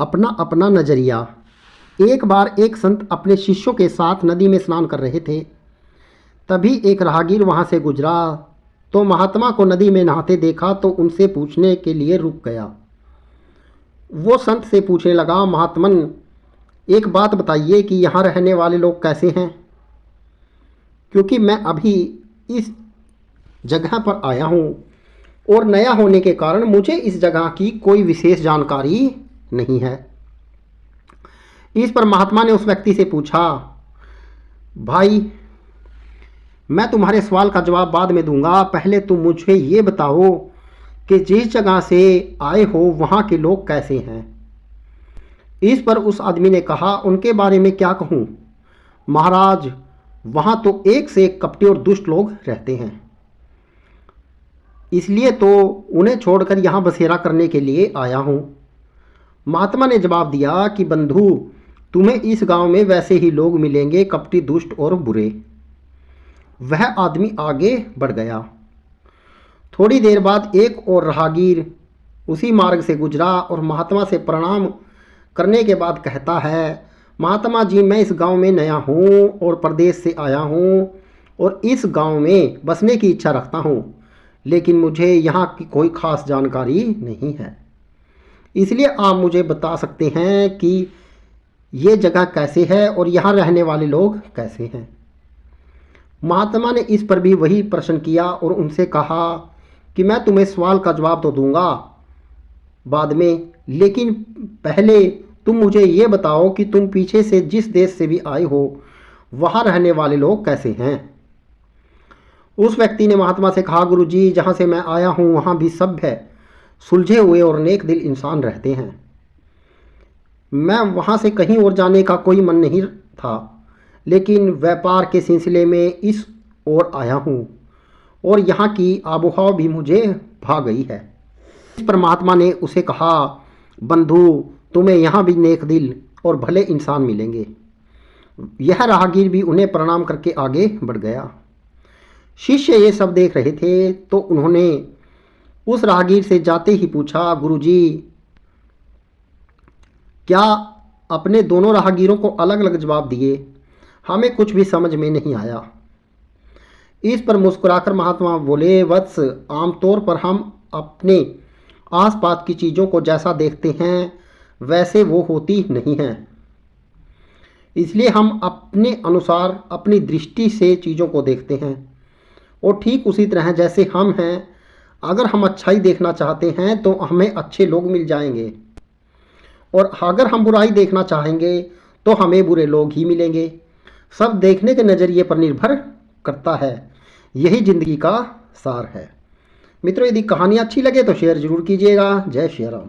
अपना अपना नज़रिया। एक बार एक संत अपने शिष्यों के साथ नदी में स्नान कर रहे थे। तभी एक राहगीर वहां से गुजरा तो महात्मा को नदी में नहाते देखा तो उनसे पूछने के लिए रुक गया। वो संत से पूछने लगा, महात्मन, एक बात बताइए कि यहाँ रहने वाले लोग कैसे हैं, क्योंकि मैं अभी इस जगह पर आया हूँ और नया होने के कारण मुझे इस जगह की कोई विशेष जानकारी नहीं है। इस पर महात्मा ने उस व्यक्ति से पूछा, भाई, मैं तुम्हारे सवाल का जवाब बाद में दूंगा, पहले तुम मुझे ये बताओ कि जिस जगह से आए हो वहाँ के लोग कैसे हैं। इस पर उस आदमी ने कहा, उनके बारे में क्या कहूँ महाराज, वहाँ तो एक से एक कपटी और दुष्ट लोग रहते हैं, इसलिए तो उन्हें छोड़कर यहाँ बसेरा करने के लिए आया हूँ। महात्मा ने जवाब दिया कि बंधु, तुम्हें इस गांव में वैसे ही लोग मिलेंगे, कपटी, दुष्ट और बुरे। वह आदमी आगे बढ़ गया। थोड़ी देर बाद एक और राहगीर उसी मार्ग से गुजरा और महात्मा से प्रणाम करने के बाद कहता है, महात्मा जी, मैं इस गांव में नया हूँ और प्रदेश से आया हूँ और इस गांव में बसने की इच्छा रखता हूँ, लेकिन मुझे यहाँ की कोई ख़ास जानकारी नहीं है, इसलिए आप मुझे बता सकते हैं कि ये जगह कैसे है और यहाँ रहने वाले लोग कैसे हैं। महात्मा ने इस पर भी वही प्रश्न किया और उनसे कहा कि मैं तुम्हें सवाल का जवाब तो दूंगा बाद में, लेकिन पहले तुम मुझे ये बताओ कि तुम पीछे से जिस देश से भी आए हो वहाँ रहने वाले लोग कैसे हैं। उस व्यक्ति ने महात्मा से कहा, गुरुजी, जहाँ से मैं आया हूँ वहाँ भी सभ्य, सुलझे हुए और नेक दिल इंसान रहते हैं। मैं वहाँ से कहीं और जाने का कोई मन नहीं था, लेकिन व्यापार के सिलसिले में इस ओर आया हूँ और यहाँ की आबोहवा भी मुझे भा गई है। इस पर महात्मा ने उसे कहा, बंधु, तुम्हें यहाँ भी नेक दिल और भले इंसान मिलेंगे। यह राहगीर भी उन्हें प्रणाम करके आगे बढ़ गया। शिष्य ये सब देख रहे थे तो उन्होंने उस राहगीर से जाते ही पूछा, गुरुजी, क्या अपने दोनों राहगीरों को अलग अलग जवाब दिए? हमें कुछ भी समझ में नहीं आया। इस पर मुस्कुराकर महात्मा बोले, वत्स, आमतौर पर हम अपने आसपास की चीज़ों को जैसा देखते हैं वैसे वो होती नहीं हैं, इसलिए हम अपने अनुसार अपनी दृष्टि से चीज़ों को देखते हैं। और ठीक उसी तरह जैसे हम हैं, अगर हम अच्छाई देखना चाहते हैं तो हमें अच्छे लोग मिल जाएंगे, और अगर हम बुराई देखना चाहेंगे तो हमें बुरे लोग ही मिलेंगे। सब देखने के नज़रिए पर निर्भर करता है। यही ज़िंदगी का सार है। मित्रों, यदि कहानी अच्छी लगे तो शेयर ज़रूर कीजिएगा। जय श्री राम।